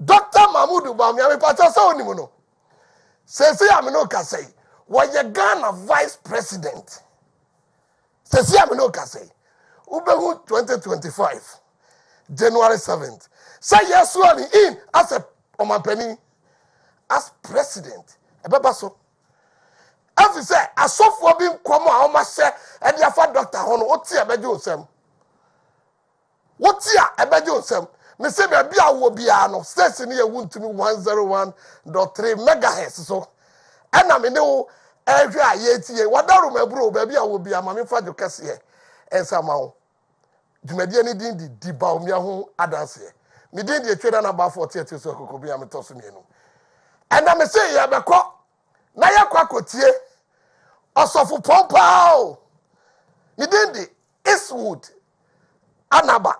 Dr. Mahmoud Bawumia me pacha sa onimu no. Sese amino ka say, woye Ghana vice president. Sese amino ka say, ubehu 2025 January 7th. Say yes one in as a omanpani as president. Ebeba so. As you say, asofo bi nkomo a o ma hye e dia fa doctor ho no oti ebeje osem. Woti a ebeje osem. Me say be bia wo bia no station ne Wontumi 101.3 megahertz so. Ena me ne wo ehwe a ye tie wadaru mabro be bia wo bia ma me fa jo kese ensa ma wo. Dwumadie ne din di Bawumia ho Adanse3. Me din di etweda na ba 40 so kokobia me toso mienu. Ena me say ye beko na ye kwakotie osofu pompao. Me din di Eastwood Anaba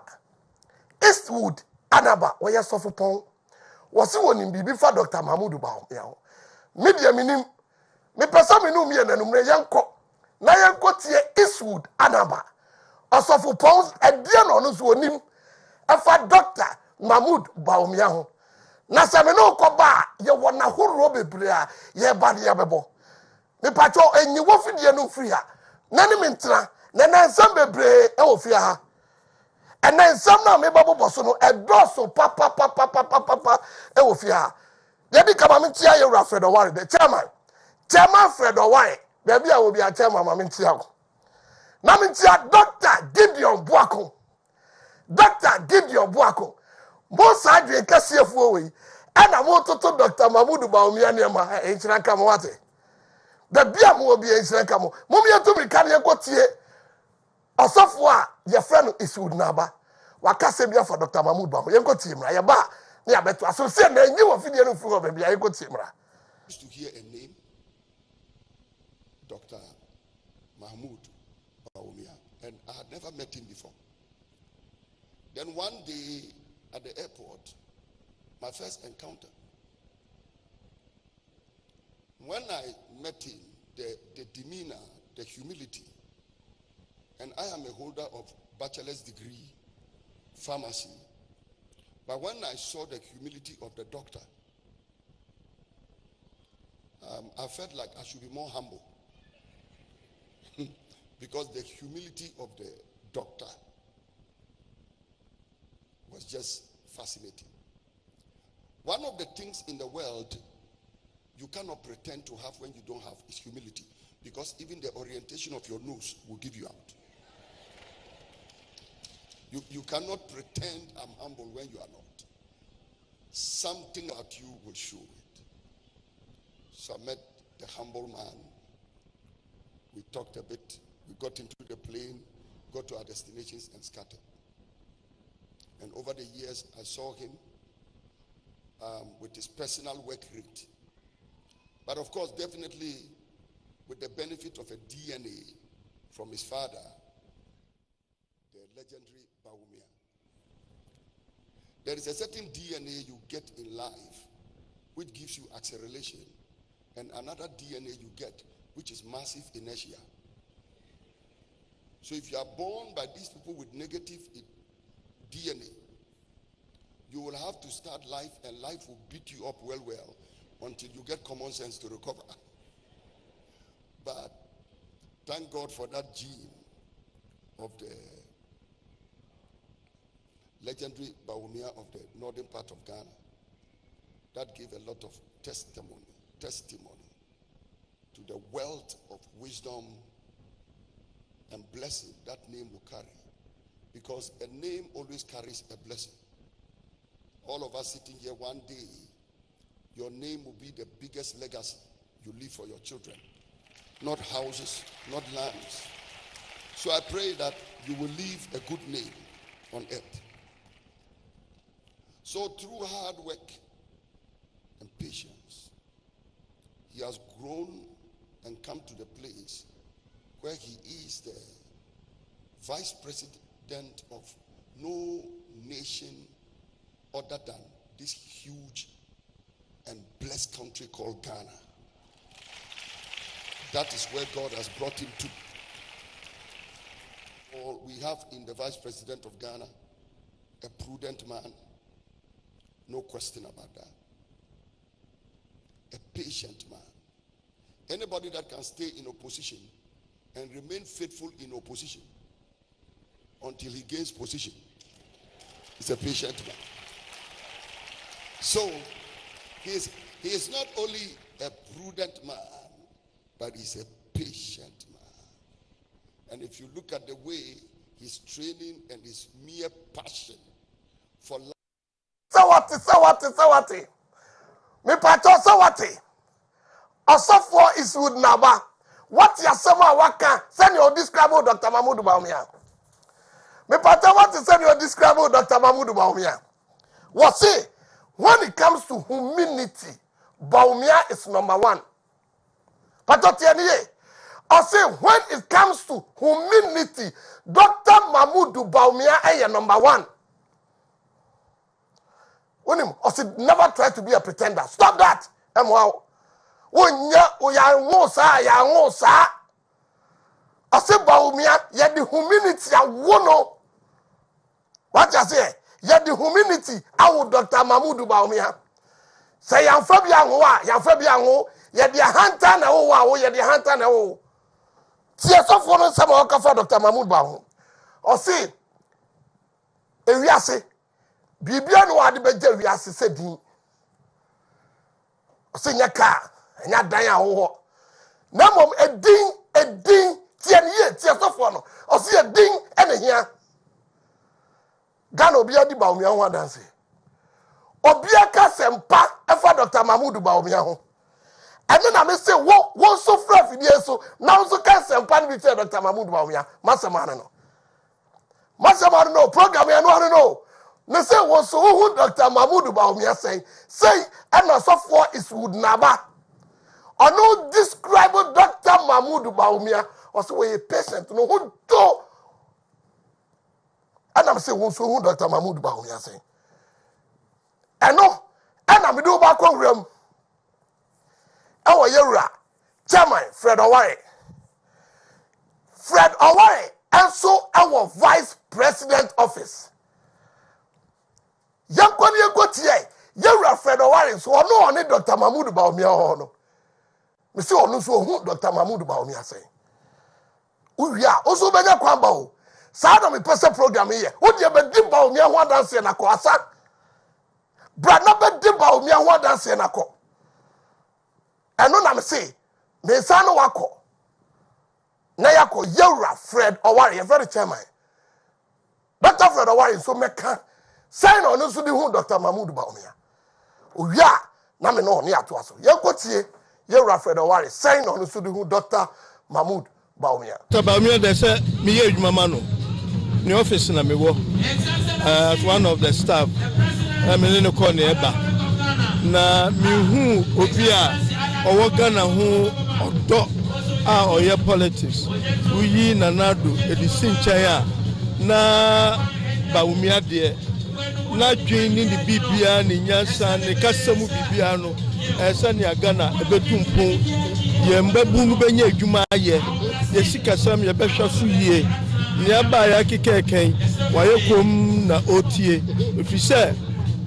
where sofu pon. Wasi woni bibi fa Dr. Mahmoud Bawumia. Media minim me pesa me no me na numre yanko na yanko tie Eastwood Anaba. Osofu pon edie no no so onim efa Dr. Mahmoud Bawumia ho. Na se me no ko ba ye wona horo bebre a ye ba de yabebo. Me pacho enyi wo fidie no firi ha. Na ne mentra na nsam bebre e wo fia ha. And then some now me babu bosono e doso papa e wo fia ha. Dey be come am tia ye Fred Oware the chairman Fred Oware baby a wo be a chairman ma me tia ko. Na me tia Dr. Gideon Buako mo sa dwe kasiefu we e na mo toto Dr. Mahmoud Bawumia ne ma e nchira ka mo wate baby a mo obi e nchira ka mo me to mi kan ye kotie osofo a ye friend Eastwood Naba wakase bia for Dr. Mahmoud Bawumia ye kotie mra ye ba ne abeto aso se na nyi wo fidie no fu baby ye kotie mra. Used to hear a name, Dr. Mahmoud Bawumia, and I had never met him before. Then one day at the airport, my first encounter. When I met him, the demeanor, the humility, and I am a holder of bachelor's degree, pharmacy. But when I saw the humility of the doctor, I felt like I should be more humble. Because the humility of the doctor was just fascinating. One of the things in the world you cannot pretend to have when you don't have is humility. Because even the orientation of your nose will give you out. You cannot pretend I'm humble when you are not. Something about you will show it. So I met the humble man. We talked a bit. We got into the plane, got to our destinations and scattered. And over the years, I saw him with his personal work rate. But of course, definitely with the benefit of a DNA from his father, the legendary Bawumia. There is a certain DNA you get in life which gives you acceleration, and another DNA you get which is massive inertia. So if you are born by these people with negative DNA, you will have to start life, and life will beat you up well until you get common sense to recover. But thank God for that gene of the legendary Bawumia of the northern part of Ghana that gave a lot of testimony to the wealth of wisdom and blessing that name will carry. Because a name always carries a blessing. All of us sitting here, one day, your name will be the biggest legacy you leave for your children. Not houses, not lands. So I pray that you will leave a good name on earth. So through hard work and patience, he has grown and come to the place where he is the vice president of no nation other than this huge and blessed country called Ghana. That is where God has brought him to. Or we have in the vice president of Ghana a prudent man, No question about that. A patient man. Anybody that can stay in opposition and remain faithful in opposition until he gains position is a patient man. So he is not only a prudent man, but he's a patient man. And if you look at the way his training and his mere passion for life. Sawati. Me pato sawati. Osofo is wood naba. What ya sama waka? Send your describe Dr. Mahmoud Bawumia. Me pato what is send your describe Dr. Mahmoud Bawumia. What say? When it comes to humility, Bawumia is number one. Pato tianiye. I say when it comes to humility, Dr. Mahmoud Bawumia is number one. I said, never try to be a pretender. Stop that. I said, Bawumia, you the humility. I won't. What I say? You the humility. I will Dr. Mahmoud Bawumia. Say, I'm Fabian. You're the hunter now. You're the hunter now. See, so for some of Dr. Mahmoud Bawumia. I say, I say. Bibia no ade beje wiase se din o se nya ka nya dan a wo na mom edin tie ne tie sofo no o se edin ene hia Ghana obi adi Bawumia ho Adanse obi aka sempa efa Dr. Mahmoud Bawumia ho ene na me se wo so fra fidie so na so ka sempa no bi tie Dr. Mahmoud Bawumia masema no program ya no me say was so who Dr. Mahmoud Bawumia say and so is would naba. Or no describe Dr. Mahmoud Bawumia or so a patient no who do. And I'm saying so who Dr. Mahmoud Bawumia say. And no, and I'm do back on room. Our Yura, Chairman Fred Oware, and so our Vice President office. Yankoni Gotier, Yura Fred Oware, so no on Dr. Mahmoud Bawumia. No, Monsieur Onuso, who Dr. Mahmoud Bawumia say. Uya, also Benya Kwambao. Sada me person program here. Would you be Bawumia one dance in a coasa? Brana be Bawumia one dance in a co. And no, I'm say, Mesano Wako. Nayako, Yura Fred Oware, a very chairman. Dr. Fred Oware, so meka. Sign on us to the Dr. Mahmoud Bawumia. Oh, yeah, Name no near to us. Yankotie, you're Fred Oware. Sign on us to the Dr. Mahmoud Bawumia. Dr. Bawumia, they say, me age mamano. The office in me wo. As one of the staff, I'm in the corner. Na mi hu obia owo Ghana hu odo a oye politics. Uyi nanado edisin chaya na Bawumia de. Na joining the Bibia ni nyansa ni kasemu Bibia no sani Ghana ebetumpo ye mbabu nu benye adwuma ye sikasam ye behwa so yie ni aba ya kekeken waye kom na otie ofise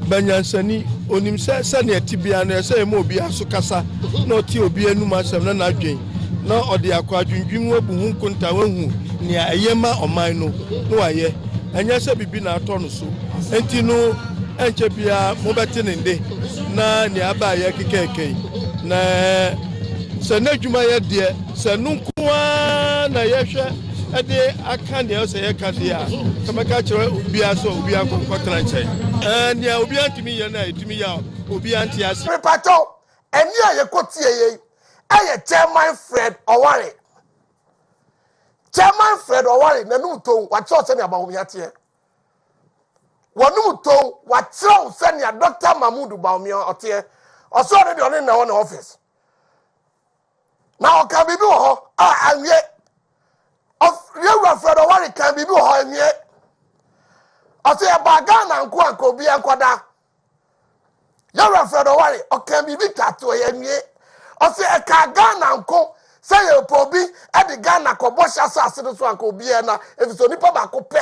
banyansani onim sani atibia no se mo obi aso kasa na otie obi anu masem na adwen na ode akwa adwundwum wabu hu nkonta wahu ni ayema oman no no waye anya se bibi na ato no so enti no enche bia mo beti nde na ni aba ya kekeke na se na dwuma ye de se nunkoa na ye hwe ade aka de se ye ka de a kama ka kire obi aso obi akonkotran nche and ya obi antimi ye na etimi ya obi anti ase Repato eni a ye kotie ye aye Chairman Fred Oware. Chairman Fred Oware na numto wa cho se ne Bawumia tie. Wanum to wa cho se ne Dr. Mahmoud Bawumia otie. Oso de oni na won office. Na o kan bibi wo ho anwie. Of Reverend Fred Oware kan bibi wo ho anwie. Oso e baga na nko anko bi enkoda. Reverend Fred Oware o kan bibi tato ye anwie. Oso e ka ga na nko say you pobi e de Ghana ko bosha asase so anko bi e na efiso nipa ba ko pe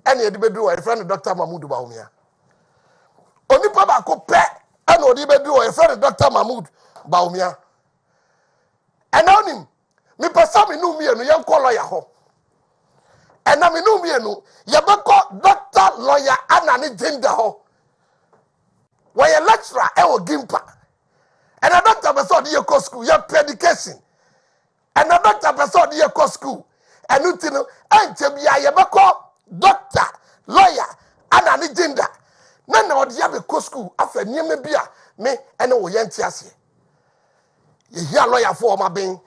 ene e de bedru wa friend Dr. Mahmoud Bawumia. Onipa ba baako pɛ ɛna ɔde bɛdu ɔyɛ friend Dr. Mahmood Bawumia ɛna onim me pesa me no mienu yɛn kɔ lawyer hɔ ɛna me no mienu yɛbɛkɔ Dr. Lawyer ana ne gender hɔ wɔyɛ lecturer ɛwɔ Gimpa ɛna doctor bɛsɛ ɔde yɛ kɔ school yɛ education ɛna doctor bɛsɛ ɔde yɛ kɔ school ɛnu ti no ɛnkyɛ bia yɛbɛkɔ doctor lawyer ana ne gender na ɔde yɛ bɛkɔ school afɛ nneɛma bi a me ɛne wo yɛn ti aseɛ yɛhia lawyer fo ɔma ben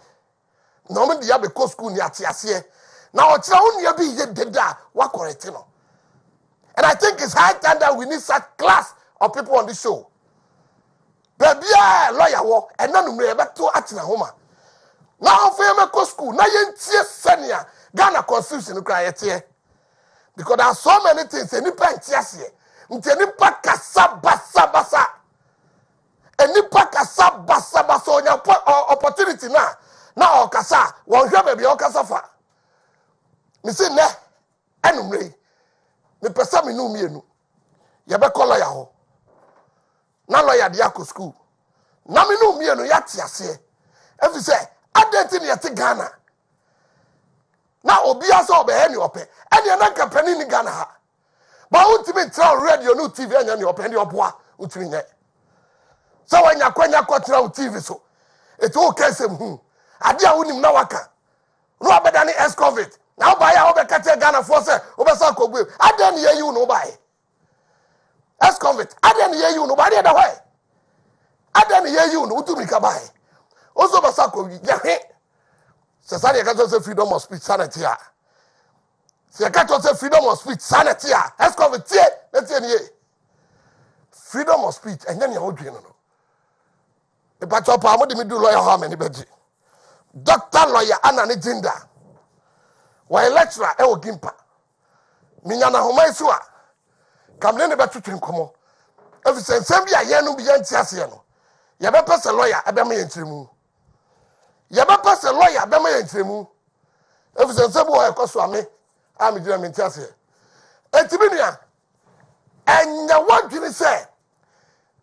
na ɔmo de yɛ bɛkɔ school ni ate aseɛ na ɔkyerɛ wo nea bi yɛ deda wa correct no. And I think it's high time that we need such class of people on the show. Baby, lawyer wo and none me back to atina homa. Now for me go school, na yen tie senior Ghana constitution cry tie. Because there are so many things any pen tiasie. Nteni pa kasa basa basa. Any pa kasa basa basa on your opportunity na o kasa won hwe baby o kasa fa. Me say ne enumre me pesa me no mienu ye be call lawyer ho na lawyer de akọ school na me no mienu ya te ase efi say adenti ne yete Ghana na obi aso obe he ne ope ene na kapani ni Ghana ha ba Wontumi tra radio no TV anya ne ope ne oboa Wontumi nye so wanya kwanya kwatra TV so eto o kesem hu ade a wonim na waka no abeda ne ex-convict now buy a over Ghana for say over Sanko. I didn't hear you no buy. As convict, I didn't hear you nobody the way. I didn't hear you no to me buy. Also Basako, yeah. Society can say freedom of speech sanity. See, I can't say freedom of speech sanity. As convict, let's say freedom of speech and then you're doing no. The patch up, I'm going to do lawyer how many bedgy. Doctor lawyer Anna Gender. Why lecturer ewo Gimpa minya na homa isua kamle ne betutu nkomo efise nsem bia ye no bia ntiase no ye be pese lawyer ebe ma ye ntiremu ye be pese lawyer ebe ma ye ntiremu efise nsem bo ekoso ame ami dira me ntiase etibinua enya wadwini se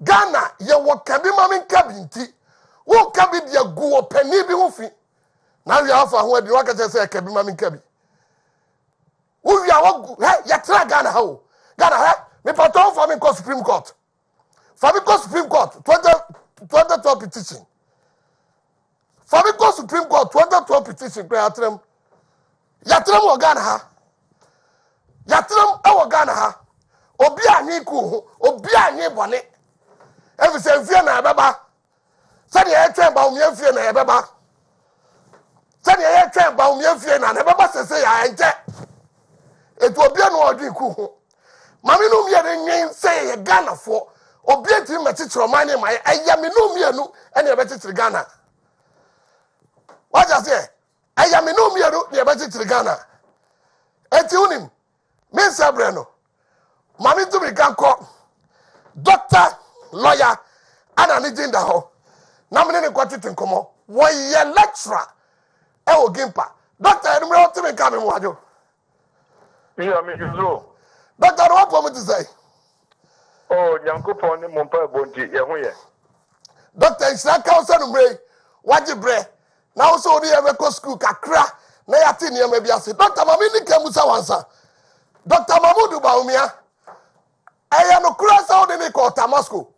Ghana ye wo kabi ma me nkabi nti wo kabi dia gu opani bi ho fi na wi afa ho adi waka se kabi ma me nkabi we are hey, you Ghana how? Ghana, hey, me patrol for me go Supreme Court. For me go Supreme Court, 2012 petition. For me go Supreme Court, 2012 petition. Yatrem o Ghana ha. Yatrem o Ghana ha. Obi anyi ku, obi anyi bone. Every say fear na baba. Say the train Bawumia fear na baba. Say the train Bawumia fear na baba say ya enje. It will be an order. Mammy no me and say a Ghana for or be a team at teacher money my ayami no me and a better to Ghana. What I say? Ayami no me a better to Ghana. Etunim, Miss Sabrano. Mammy to be Ganco, doctor, lawyer, and an agenda ho. Nominated quantity come on. Why ye lecturer? Ewo Gimpa. Doctor, I'm not to be coming, Wado. Yeah, me you. Doctor, what want me to say? Oh, Yanko Pony Mompa Bonti, Yahuya. Doctor, it's not council break. What you break? Now, so the ever go school, Kakra, Nayatinia, maybe I said, Doctor Mamini Kamusawansa. Dr. Mahmood Bawumia. I am no cross out in the court, Tamasco.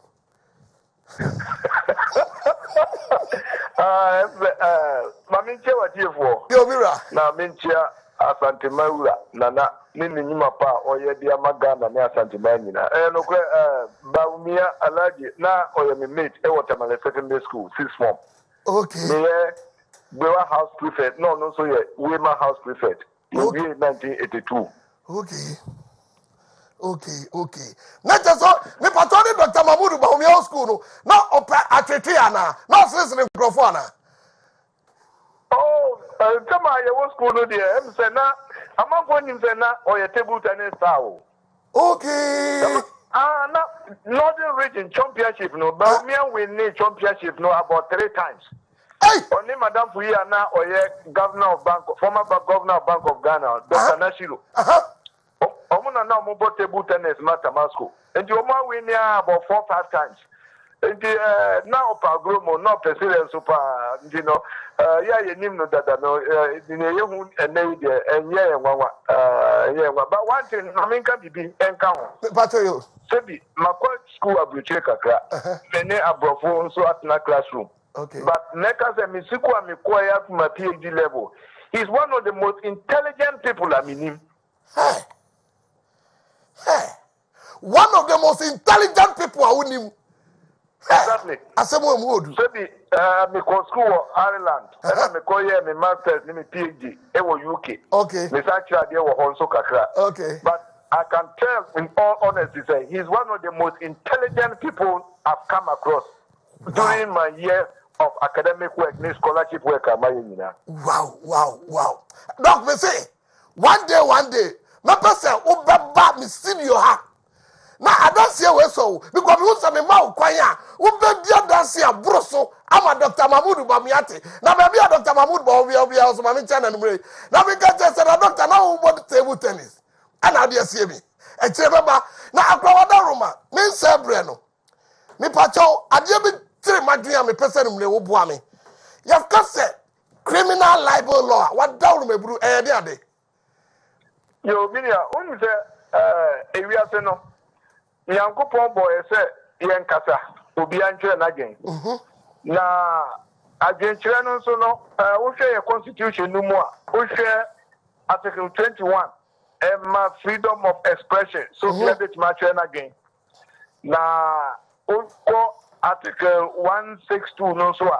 Mamincha, what you for? Yomira. Now, Mincha. Asante Maura nana nini nyima pa oye dia magana ne Asante Manina no kwe Bawumia alaji na oye me mate e Watermelon secondary school 6th form. Okay. Me Bewa house prefect no so ye Wema house prefect in 1982. Okay. Not just so me patoni Dr. Mahmood Bawumia school no na opa atwetwe na sisine microphone. Oh, come on, your school no dear. I'm saying now, I'm not going to say now, or your table tennis style. Okay. Now, Northern Region Championship, no, Bawumia winning championship, no, about 3 times. Hey! Only Madame Fuya now, or your governor of Bank, former governor of Bank of Ghana, Dr. Nashiro. I'm na mo table tennis master masco. And you ma win about 4 or 5 times. And now pa gromo no president super yeah you know that no you and yeah but one thing I mean can be encounter. Pato Sebi makwa school abuche kakra many abrofo so at na classroom. Okay. But Neka se misiku amikoya to my PhD level. He's one of the most intelligent people I mean. Hey. One of the most intelligent people I would him. Exactly. Asemo Modu. So the me go school Ireland. And I me go here me masters me PhD. E wo UK. Okay. Me actually there wo honso kakra. Okay. But I can tell in all honesty say he's one of the most intelligent people I've come across during my year of academic work, scholarship work. Wow. Doc, me say, one day, my person, Ubeba, me senior ha. Now, I don't see a way so, because we want me mau kwaya, Ubeba dance here, broso, I'm a Dr. Mahmoud Bamiati. Now, maybe a Dr. Mahmoud Bawumia, also, my channel, and Murray. Now, we get just a doctor now who bought table tennis. And I dare see me. And remember, now, I go on the Roma, me say, Breno. Me pacho, I dare be 3 madria, me person, me ubuame. You've got said, criminal libel law, what down me, bro, eh, there. Yo, Minia, only say, we are saying, Yanko Pombo, say, Yankasa, Ubianche again. Na, again, Channel, so no, we share a constitution no more. We share Article 21, and my freedom of expression. So, we have it much again. Na, Article 162, no, so.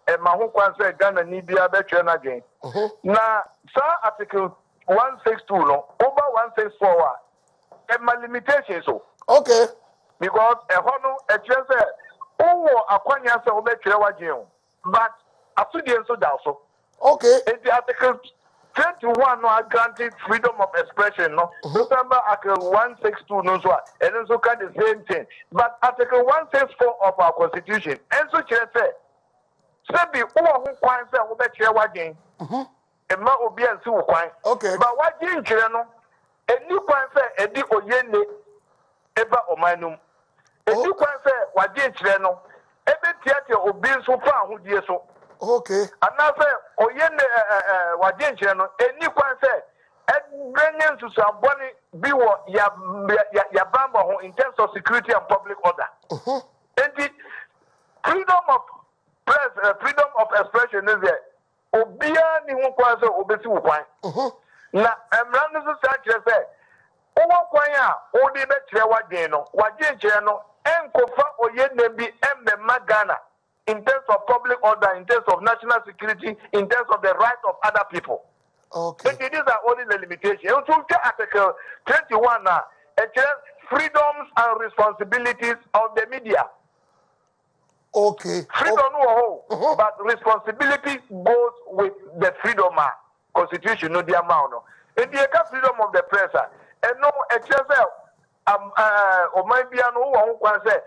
And my home say Ghana need be a better again. Now, sir, Article 162, no, over 164, and my limitations. So, okay. Because a honor, a chance, a quanya, so better, but a student so down. Okay. And the Article 21 no granted freedom of expression, no. Remember Article 162, no, so, and also can the same thing. But Article 164 of our Constitution, and so say. Sebi uwa hu kwan se wo be kire wagen emma obi ansi wo kwan okay but wagen kire no eni kwan se edi oyene eba omanum eni kwan se wagen kire no ebe tiate obi so fa ahodie so okay ana se oyene wagen kire no eni kwan se edrenyen to saboni bi wo ya bamba ho in terms of security and public order and freedom of expression is there. Obia ni hu kwa so obesi wo kwan. Na emran no so kire say, owo kwan a odi be kire wagen no, wagen kire no enkofa oyennem bi emmema Ghana in terms of public order, in terms of national security, in terms of the rights of other people. Okay. But these are only the limitations. So Article 21 now, freedoms and responsibilities of the media. Okay. Freedom no but responsibility goes with the freedom constitution no the amount no. And the freedom of the press and no o my bia no wo kwan say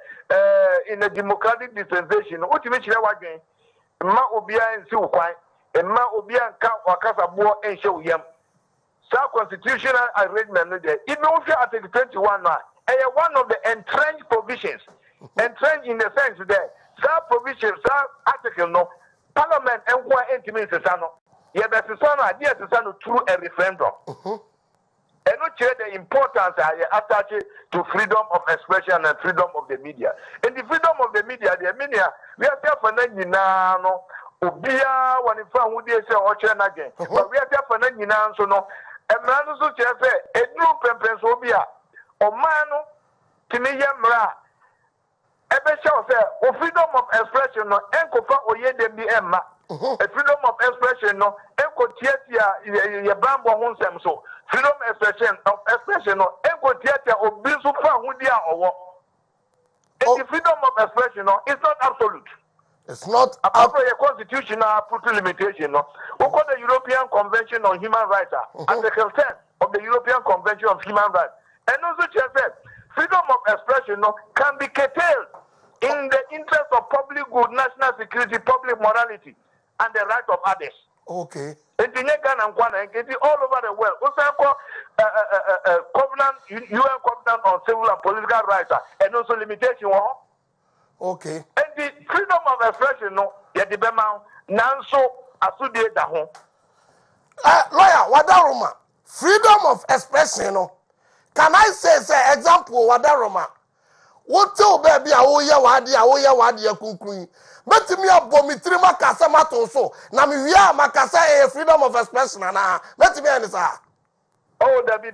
in a democratic dispensation what you mention again ma obia nsi wo kwan ma obia nka wakasa bo enhye wo yam sa constitutional arrangement no there even if Article 21 now one of the entrenched provisions entrenched in the sense that that provision, that article, no, Parliament and one intimate Sano. Yet that's the son idea to Sano through a referendum. And not share the importance I attach to freedom of expression and freedom of the media. And the freedom of the media, we are there for no, Ubia, when in front who they say, or China again. But we are there for Nana, so no, and man also say, a new Pennsylvania, or Mano, Timiyamra. Freedom of expression no enkofa oyedem bi emma freedom of expression no enkotiatia ye bambo ho nsem so freedom of expression no enkotiatia obi so fa hodi a owo the freedom of expression no is not absolute. It's not apart a constitutional limitation no we call the European Convention on Human Rights Article 10 of the European Convention on Human Rights and also said freedom of expression no can be curtailed in the interest of public good, national security, public morality, and the right of others. Okay. And the Ghana and all over the world. Also, covenant, UN covenant on civil and political rights, and also limitation. Okay. And the freedom of expression, no, yet the Bema, Nanso, Asudie Daho. Lawyer, Wadaroma, freedom of expression, no. Can I say example, Wadaroma? What tell baby, Aoya, Kunkui. But me a bomitri makasa matonso. Na mi wia makasa freedom of expression na. Let me answer. Oh, Dabi.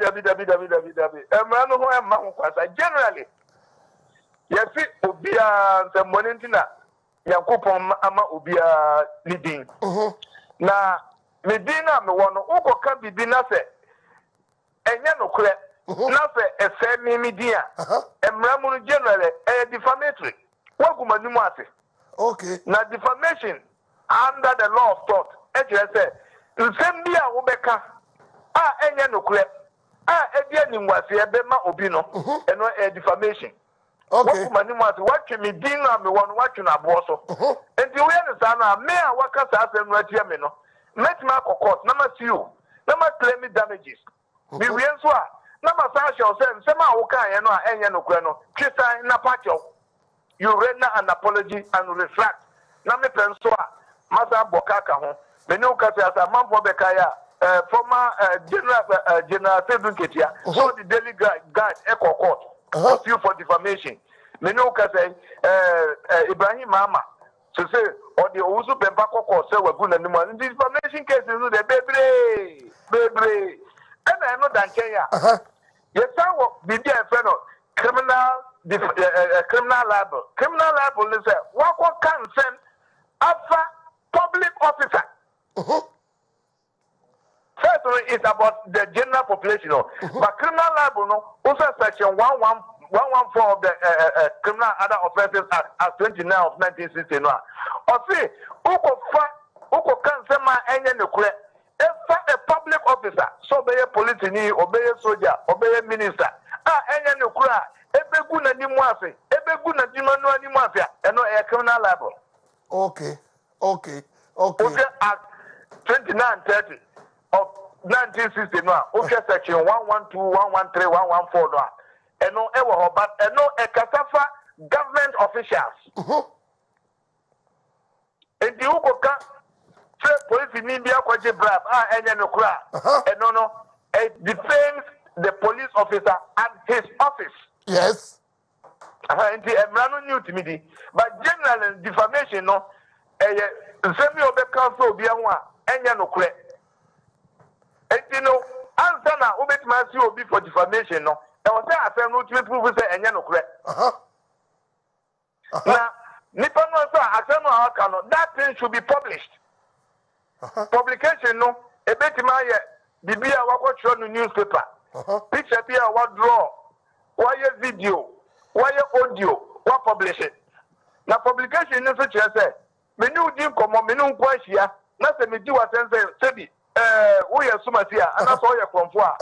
Emrano ho emma ho kwasa. Generally, you see obia the monintina Yakupon ama obia leading. Na medina me wono ukoka bibina se enya no kure. Na se efe mi dia. Emramo generally defamatory. Waguma nimu ase. Okay. Now defamation under the law of thought. Say, Zambia Ubeka, Enya Nukle, Edia Nimwasi, Ebema Obino, and defamation. Okay. What you me dinner, me one watching a bosso. And the way me a workers as a Ratiamino, met my court, number you, number claim damages. We answer, number Sasha, Sema Oka, and Enya Nukreno, Chisa in a patio. You render an apology and reflect. Name Pensua, Masa Bokaka home. Menuka says a man for Bekaya, former General Seduketia, so the daily guide Echo Court, you for defamation. Menuka say Ibrahim Mama, to say, or the Uzu Pembako Court, say we're good and defamation cases, the baby. And I know that Kenya. Yes, I will be there, friend of criminal libel. Criminal libel is what can send after public officer. First one is about the general population, but criminal libel, no, also section 114 of the Criminal Other Offences Act as 29 of 1969. Or see, who can send my engine if a public officer, so be a police, obey a soldier, obey a minister, engine cry. Ebeguna ni mwase, ebeguna di manu ni mwase, eno a criminal libel. Okay. Okay, Act 2930 of 1969. Okay, section 112, 113, 114 no. Eno ewo ho but eno e kasafa government officials. And the ukoka say police ni bia kwaje brab enye no kura. Eno no it defends the police officer and his office. Yes. Nti emrano new to me but general defamation no semi obeka so obi ho a enya no kure. Nti no answer na obetima si obi for defamation no e was say afem no to prove say enya no kure. Na nipa no so afem no aka no that thing should be published. Publication no ebetima ye bibia wakotro no newspaper. Picture bia what draw. Why video? Why audio? What publish it? Now publication is such as say, menu dim come menu kwashia. Na se me di wa sense sebi wo ye sumasia and that's all your comfort.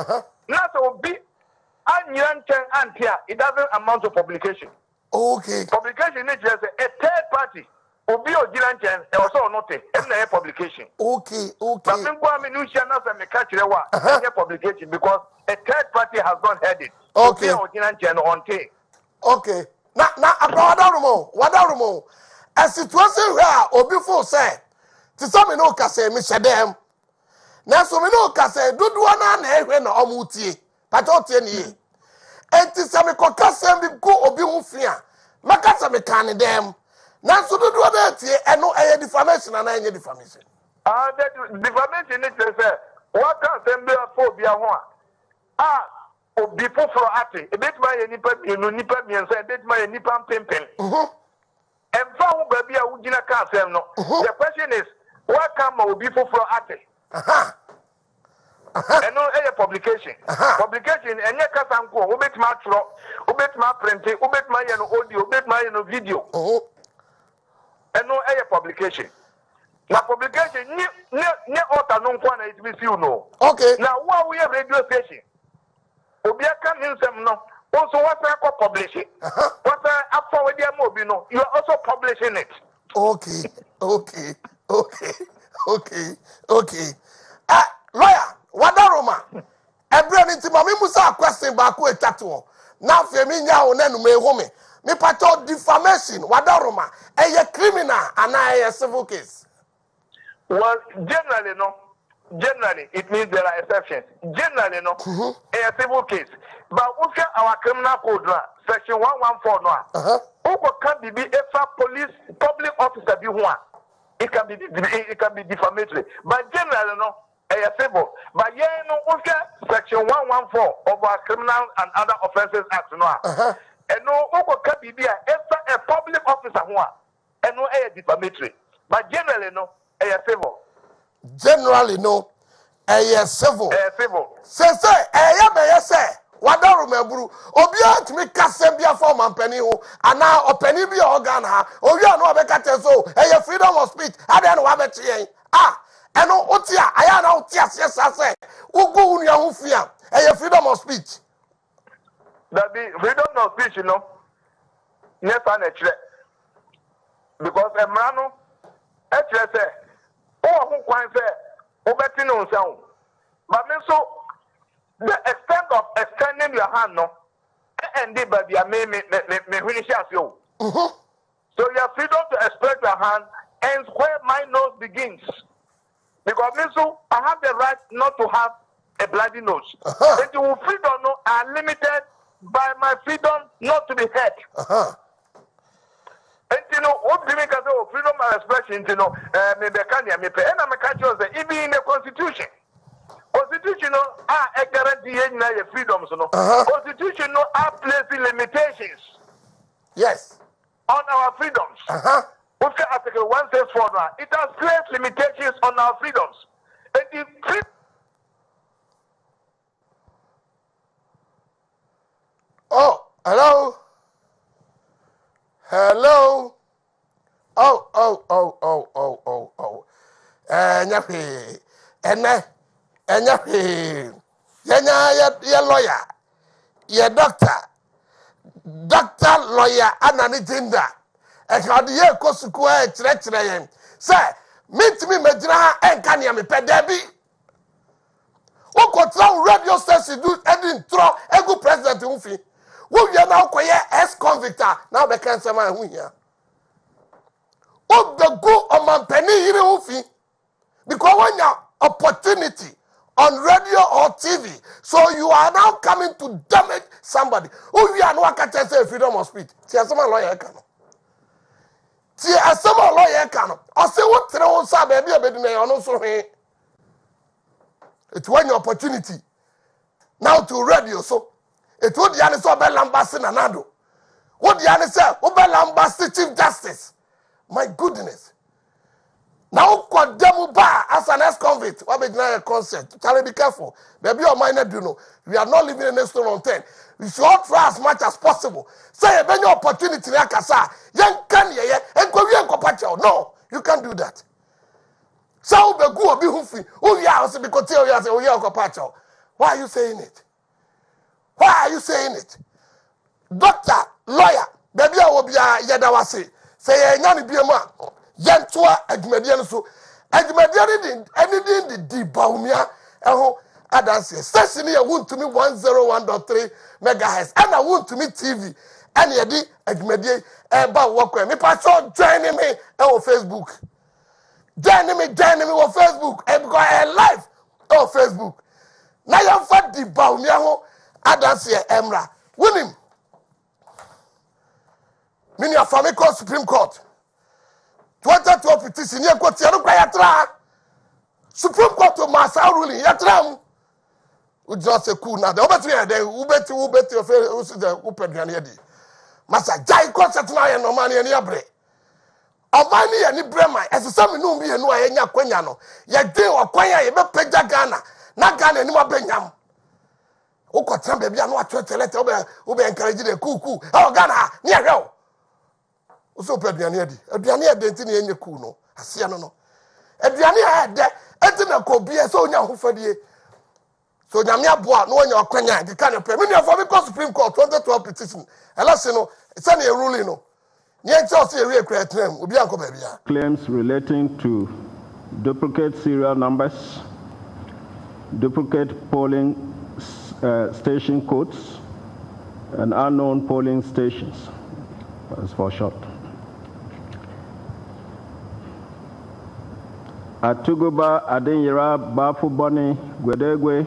Na se obi anyan chen antia it doesn't amount to publication. Okay. Publication is just a third party. Obi ogiran chen e also not e na publication. Okay. But me go menu shia na se me catch rewa publication because a third party has not heard it. Okay. Okay. Na Wadarumo. A situation where obi fo say, to some no kase me shedem. Na so me no kase dodo na ehwe na omutie. Pato tie ni. Enti se me kokase bi go obi hu fia. Makasa me kan dem. Na so dodo na tie eno eye defamation na enye defamation. The defamation is say what can semble for bia ho a obi foforo ate ebetuma ye nipa miensa ebetuma ye nipa pempen emfa ho baabi a wugina ka asem no the question is what come obi foforo ate eno eye publication enye kasa nko obetuma atro obetuma print obetuma ye no audio obetuma ye no video eno eye publication na publication ni author no nko na it be see no okay now what we radio station Obiaka Ninsem no, also what I publish it. What I forward no, you are also publishing it. Okay. Lawyer, Wadaroma. Every ba ko etwato na fe mi nya wo na no me ho me pato defamation wadaroma eye criminal and a civil case. Well, generally it means there are exceptions. Generally no a civil case. But look at our criminal code now, section 114 now. Who can be a police public officer be one? It can be defamatory. But generally no a civil. But yeah no look at section 114 of our criminal and other offences act now. And no who can be a public officer one and no a defamatory. But generally no a civil. Generally no a civil. Say say wada remember obia timi kasem bia form ampani ho ana opani bia organ ha owia no obeka teso freedom of speech ade no wabeti yen eno otia aya na otia say ugu unu ho fia freedom of speech. That be freedom of speech, you know. Yes, and because a man, actually say, oh, who can say, oh, betting on sound. But so the extent of extending your hand, no, and the baby, I may finish you. So your freedom to express your hand ends where my nose begins. Because so I have the right not to have a bloody nose. And your freedom no are limited by my freedom not to be heard. And you know, what do you make as freedom of expression? You know, maybe and I'm a catcher, even in the Constitution. Constitution are guaranteeing your freedoms. Constitution are placing limitations. Yes. On our freedoms. Look at Article 164 now. It has placed limitations on our freedoms. And the oh, hello. Hello. Oh. Nyapi. Nyapi. Ya lawyer. Ya doctor. Doctor lawyer anani jinda. Ekadi ye kosuku chire yen. Say, meet me medina enka nia me pedebi. Okotra radio station do edin tro egu president unfi. Wo wi na okoye ex convict na be kan sema hu hia. O the go on man penny yiri unfi. Because when you opportunity on radio or TV, so you are now coming to damage somebody. Who we are no can say freedom of speech. See some lawyer can. See some lawyer can. I say what tell us baby abedi me ono so he. It's when your opportunity now to radio so it would the answer be lambasi nanado. What the answer obe lambasi chief justice. My goodness. Now condemn bar as an ex-convict. What be deny a consent? Charlie, be careful. Baby, your mind do know. We are not living in a stone on 10. We should all try as much as possible. Say a your opportunity like kasa. Young can ye and go young compacho. No, you can't do that. So be go be huffy. Oh yeah, also because you say oh yeah compacho. Why are you saying it? Why are you saying it? Doctor, lawyer, baby, I will be a yadawasi. Say a nani be a man. Yantua adwumadian so adwumadian anything the Bawumia Adanse3 station here Wontumi 101.3 megahertz and I Wontumi TV and yedi adwumadie ba wokwa me pacho join me on Facebook join me on Facebook because I live on Facebook na yamfa the Bawumia ho Adanse3 emra wonim mini afame court Supreme Court 2012 petition ye ko tiano kwa yatra Supreme Court to masa ruling yatra we just say cool na the obeti ya dey ubeti of the upedwan ye di masa jai concept na ye no man ye ni abre omani ye ni brema esesa me no bi ye no anya kwanya no ye dey okwanya ye be pega Ghana na Ghana ni mabenyam ukotra be bia no atwetelete obe encourage the cool Ghana ni ahwe so aduane adi aduane ade ntini enye ku no ase no aduane ade etina ko bia so onya hofadie so nyame aboa no onya okwanya de ka ne pe me for because Supreme Court 2012 petition elase no se na ruling no ni enche o se ewe kra tram obi anko ba bia claims relating to duplicate serial numbers, duplicate polling station codes and unknown polling stations. That's for short. Atuguba, Adinyira, Bafu Boni, Gwedegwe,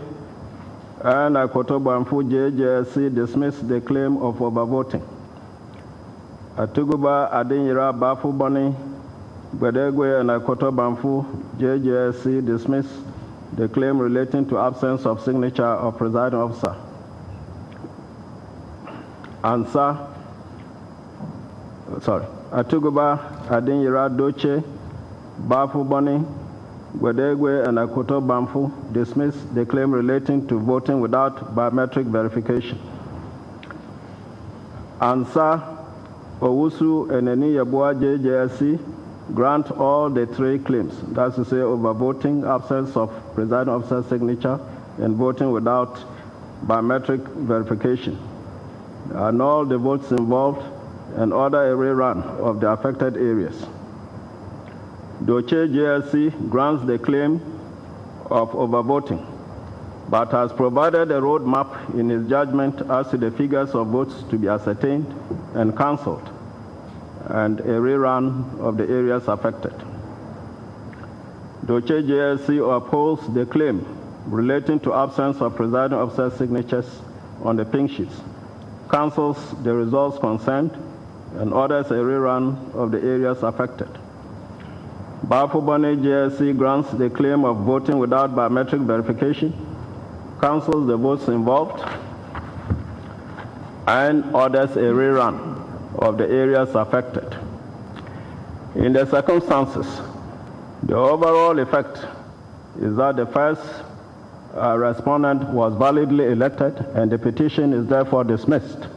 and Akotobamfu JJSC dismissed the claim of overvoting. Atuguba, Adinyira, Bafu Boni, Gwedegwe, and Akotobamfu JJSC dismissed the claim relating to absence of signature of presiding officer. Atuguba, Adinyira, Doche, Bafu Boni, Gwedegwe, and Akoto Bamfu dismissed the claim relating to voting without biometric verification. Ansa, Owusu, and Eni Yabua JJSC grant all the three claims, that's to say overvoting, absence of presiding officer signature, and voting without biometric verification, and all the votes involved, and order a rerun of the affected areas. Doche JSC grants the claim of overvoting, but has provided a roadmap in his judgment as to the figures of votes to be ascertained and cancelled, and a rerun of the areas affected. Doche JSC upholds the claim relating to absence of presiding officer signatures on the pink sheets, cancels the results concerned, and orders a rerun of the areas affected. Bafubane JSC grants the claim of voting without biometric verification, cancels the votes involved, and orders a rerun of the areas affected. In the circumstances, the overall effect is that the first respondent was validly elected and the petition is therefore dismissed.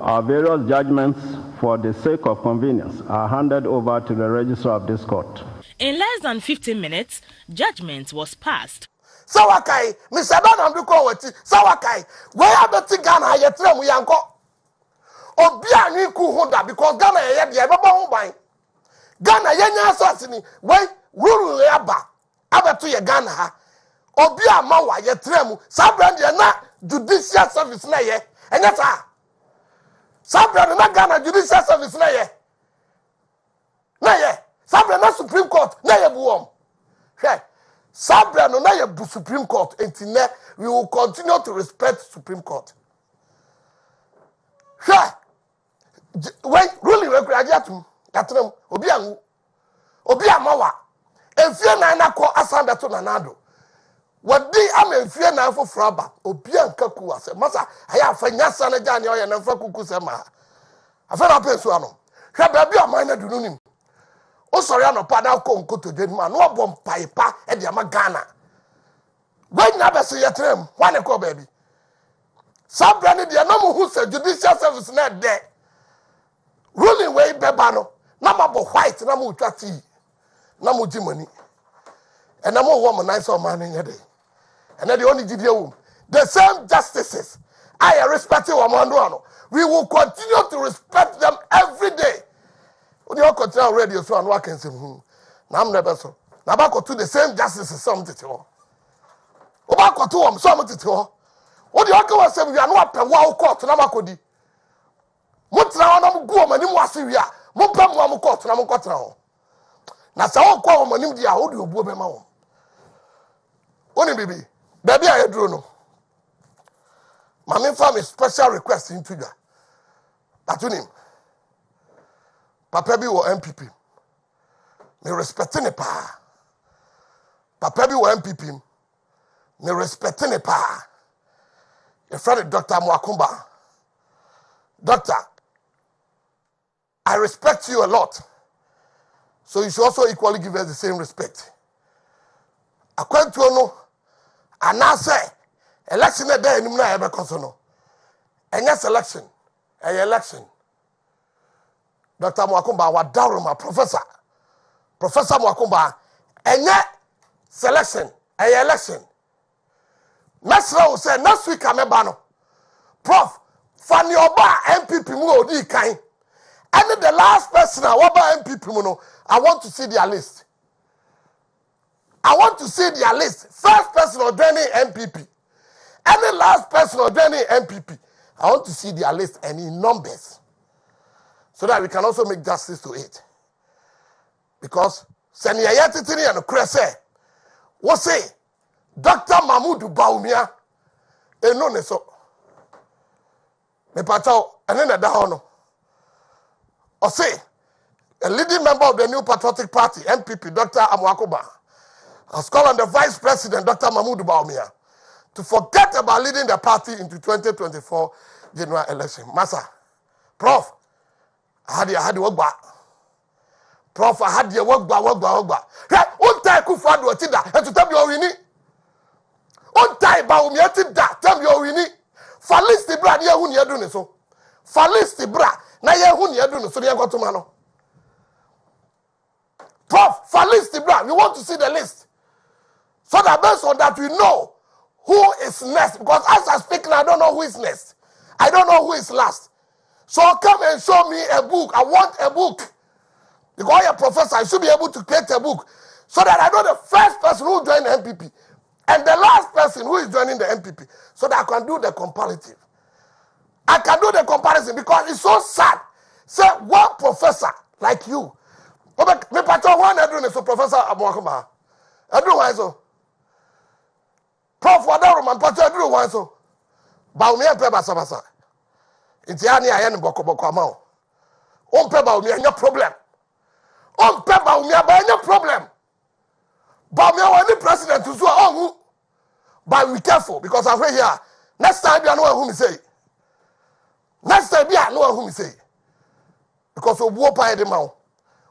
Our various judgments, for the sake of convenience, are handed over to the registrar of this court. In less than 15 minutes, judgment was passed. Sawakai, Mr. Banamduko, Sawakai, where are the Tigana, Yatram, Yanko? Obia ni ku honda because Ghana ye de e baba ho ban. Ghana ye nya asasini we ruru ye abeto ye Ghana ha. Obia ma wa ye tremu sabrand ye na judicial service na ye. Enya sa. Sabrand na Ghana judicial service na ye. Na ye. Sabrand na Supreme Court na ye buom. Hwe. Sabrand na ye bu Supreme Court entine we will continue to respect Supreme Court. Hwe. When ruling we graduate yatrem obi anwu obi amawa enfie na na ko asanda to na nado wadi am enfie na afoforo aba obi anka ku ase masa aya afanya sana gane oye na fa kuku se ma afa na pesu ano hwe ba bi aman na dunu nim o sori anopa na ko nkoto de ma no obom paipa e de ama Ghana when na be se yatrem wane ko ba bi sabra ne de na mo hu se judicial service na de ruling way bebano na mabo white na mo twati na mo jimani and na mo wo mo nice man in yede and the only gidie the same justices I respect you amando we will continue to respect them every day we will continue radio so and work and say na am never so na ba ko to the same justices some tete ho o ba ko to am some tete ho o de aka wa say we are no apewa court na makodi Mutra ona mguo manim wase wi a mopam wa mo court na mo kotra ho na sa wo kwa manim dia wo de obuo be ma wo oni bibi baby a eduro no ma me fa me special request into that atunim papa bi wo MPP me respecting ne pa papa bi wo MPP me respecting ne pa your friend Dr. Mwakumba Doctor, I respect you a lot. So you should also equally give us the same respect. According to no, and now say, election a day, no ever consono. And yes, election, election. Dr. Mwakumba, what Daruma, Professor Mwakumba, and yet, selection, election. Mesra will say, next week I'm a bano. Prof, Fanny Oba MPP mu odi kan. And the last person I Oba MPP mu no, I want to see their list. I want to see their list. First person ordaining MPP. Any last person or any MPP, I want to see their list and in numbers, so that we can also make justice to it. Because Senior Yatitini and Krese, what say Dr. Mahmoud Bawumia, and no so. Me pato, and then the hono. Or say a leading member of the New Patriotic Party, MPP, Dr. Amwakoba, has called on the Vice President, Dr. Mahmoud Bawumia, to forget about leading the party into 2024 general election. Massa, Prof, I had the work back. Prof, I had the work back. Hey, untie Kufadu Tida, and to tell you we need. Untie Bawumia Tida, tell you we need. Falis the bra, ya hun yadun so. Falis the bra, na ya hun yadun so. Got to mano. Prof, Falis the bra, we want to see the list. So that based on that, we know who is next. Because as I speak now, I don't know who is next. I don't know who is last. So come and show me a book. I want a book. Because you're a professor, I should be able to create a book. So that I know the first person who joined the MPP. And the last person who is joining the MPP. So that I can do the comparative. I can do the comparison because it's so sad. Say one professor like you. Me patrol one Edwin so Professor Abuakuma. Edwin so. Prof Wadaru man patrol Edwin one so. Bawumia pe basa. Inti ani ayen boko amao. On pe Bawumia no problem. On pe Bawumia ba no problem. Bawumia wa ni president to so on. But be careful because I hear here. Next time you know who me say. Next time you know who me say. Because we wo pa e de ma wo.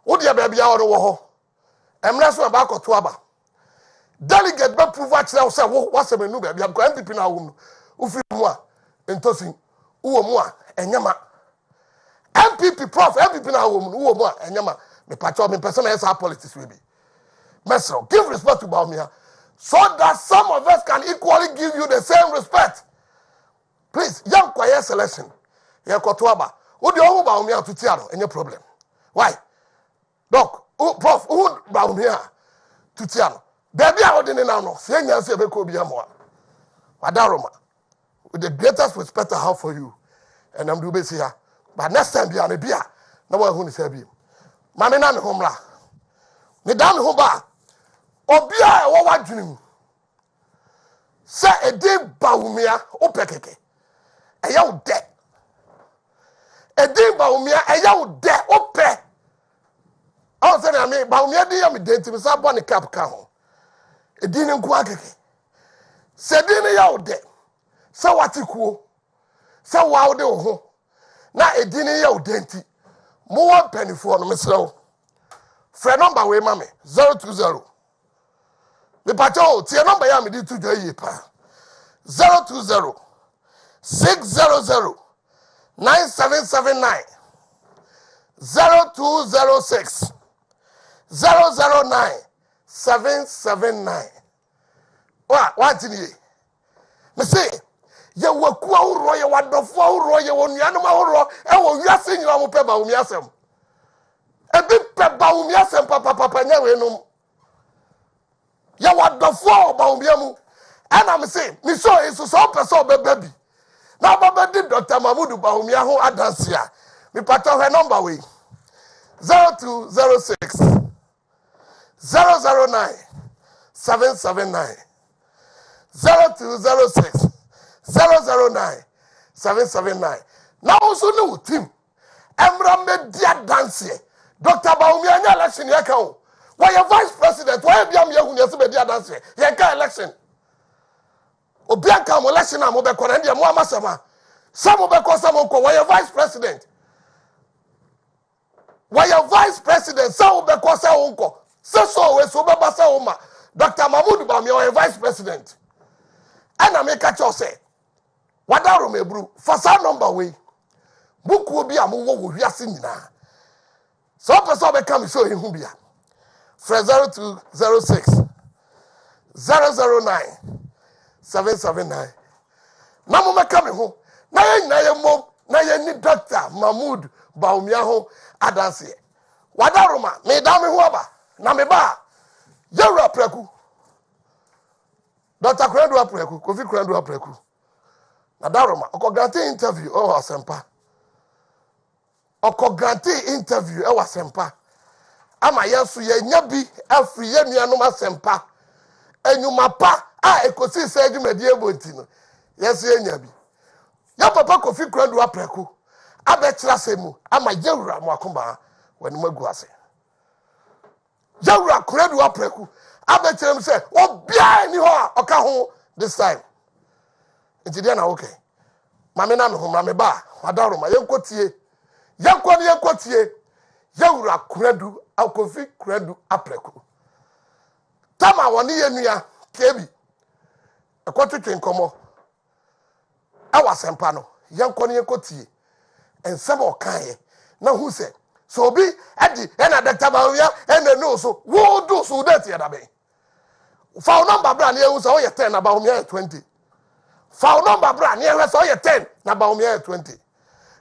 Wo de baby ya wo ho. Emra so ba ko to aba. Delegate be prove actually say what say me no baby am ko MPP na wo no. Wo fi mu a entosin. Wo mu a enyama. MPP prof MPP na wo mu a enyama. Me pacho me person na politics we be. Mesro, give respect to Bawumia so that some of us can equally give you the same respect. Please, young quiet selection. Yeah, Kotuaba. Who do you Bawumia to Tiano? Any problem? Why? Doc, Prof, who Bawumia to Tiano? Baby, I wouldn't know. Saying yes, you be more. Madaroma, with the greatest respect I have for you, and I'm doing here. But next time, be on a beer. No one who is happy. Mammy, none homla. Me down hoba. Obia e wa dwunim. Se edi Bawumia opekeke. Eya wo de. Edi Bawumia eya wo de ope. Aw se na me Bawumia di ya me de nti sa bo ne cap ka ho. Edi ne nku akeke. Se di ne ya wo de. Se watikuo. Se wa wo de wo ho. Na edi ne ya wo de nti. Mo wa penifo no mesrew. Friend number we mame 020. Me pacho tie number ya me di to joye pa. 020 600 9779 0206 009 779. What in ye? Me say ye waku awro ye wadofo awro ye wonuanum awro e wo wiase nyina mo pe Bawumia asem. Ebi pe Bawumia asem papa nya we num. Ya wadofo Bawumia mu. And I'm saying, me so is so person baby. Now Baba did Dr. Mahmoud Bawumia ho Adanse3. Me pato her number we 0206 009 779 0206 009 779. Now also no team. Emra media Adanse3. Dr. Bawumia nya election ya ka o. Why your vice president? Why be am yehu nyese media Adanse3? Ya ka election. Obianka mo election am be ko na dia mo amasema. Some be ko some ko why your vice president? Why your vice president? Some be ko say unko. So we so be ba say uma. Dr. Mahmoud Bawumia why vice president? And I make a choice say Wadaru mebru fasa number we book will be a move wo wiase nyina. So person be come show him bia. 0206 009 779. Na mo make me ho. Na ye mom na ye ni Dr. Mahmoud Bawumia ho Adanse3. Wadaru ma me da me ho aba na me ba. Yewra preku. Dr. Krandu apreku, Kofi Krandu apreku. na daroma oko grant interview o asempa oko grant interview e wasempa ama yeso ye nya bi afri ye nuanom asempa enyuma pa a ekosi se adwumadi ebonti no yeso ye nya bi ya papa Kofi Kradu apreku abekira semu ama yewura mo akoma wani magu ase yewura Kradu apreku abekira m se obia ni ho a oka ho this time ntide na okay mame na no ho mame ba wadaroma yenkotie yenkotie yewura Kradu Kofi Kradu apreku tama woni yenua kebi ekotwetwe nkomo awasempa no yenkotie ensem okaye na hu se so obi edi ena Dr. Bawumia ena no so wo do so that ya dabe fa number bra na ehu se o ye 10 na Bawumia 20 fa number bra na ehu se o ye 10 na Bawumia 20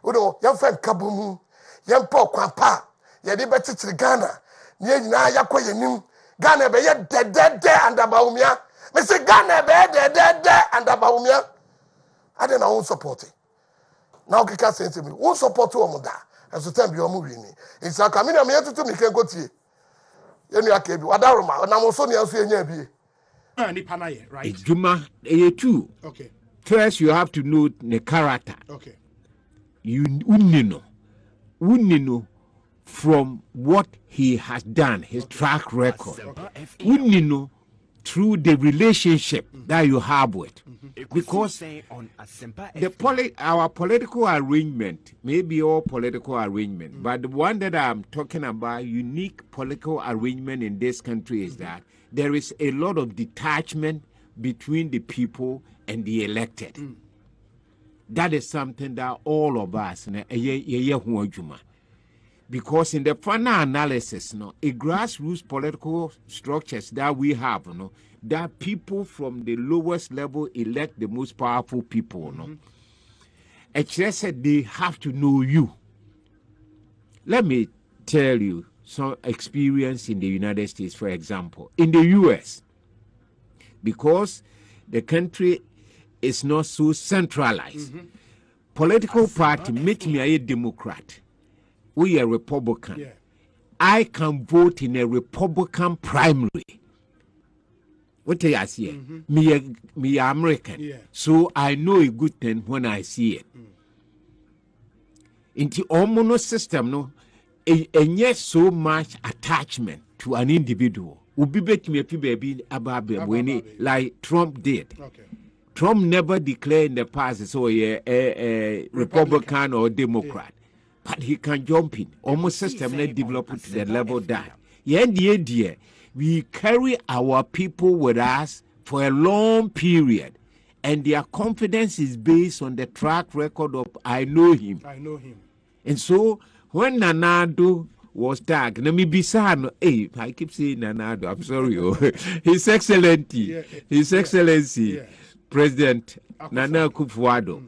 wodo yemfa nkabomu yempa okwampa ye de bechichiri Ghana na enyina yakwa yenim Ghana be ye dedede and Bawumia me say Ghana be dedede and Bawumia ade na won support na okika sense me won support wo da enso time bi o mu wi ni nsa ka me na me tutu mi ken kotie yenu aka bi wadaroma na mo so ne anso enya bi ni panaye right Juma two. Okay. First you have to know the character. Okay. You unino from what he has done, his track record. Unino through the relationship that you have with. Because our political arrangement, maybe all political arrangement, but the one that I'm talking about, unique political arrangement in this country is that there is a lot of detachment between the people and the elected. That is something that all of us, because in the final analysis, a grassroots political structures that we have, that people from the lowest level elect the most powerful people. Actually said they have to know you. Let me tell you some experience in the United States, for example. In the US, because the country is not so centralized, political party, make me a Democrat, we are Republican. Yeah. I can vote in a Republican primary. What do I see? Me American. Yeah. So I know a good thing when I see it. In the hormonal system, no, and yet so much attachment to an individual. Like Trump did. Okay. Trump never declared in the past, so a Republican or Democrat. But he can jump in. Almost system not developed to the level that. We carry our people with us for a long period. And their confidence is based on the track record of I know him. And so when Nanado was tagged, hey, I keep saying Nanado, I'm sorry. His Excellency, His Excellency, President Nana Akufo-Addo,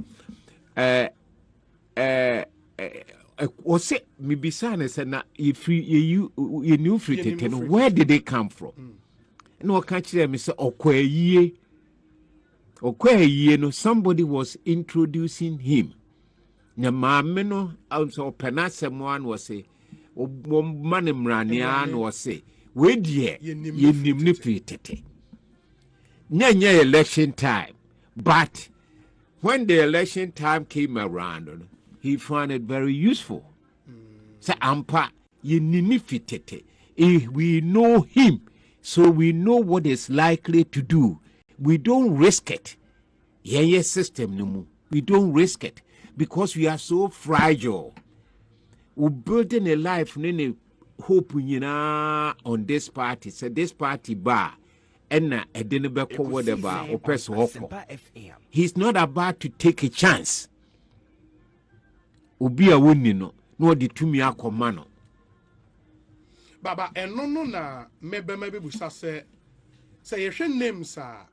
was it me bisane said na if you knew free where did they come from? No catch them say okwaye no somebody was introducing him. Na maame no also penasem one was say manimrania no was say we die yenim ni free tete. Nyanya election time, but when the election time came around, he found it very useful. So ampa yenimifitete. We know him, so we know what is likely to do. We don't risk it. Yeah, system no more. We don't risk it because we are so fragile. We're building a life, no hope on this party. So this party bar. Whatever. He's not about to take a chance. Obi a woni no odi tumi akoma no baba eno no na mebe busa say yehwe names a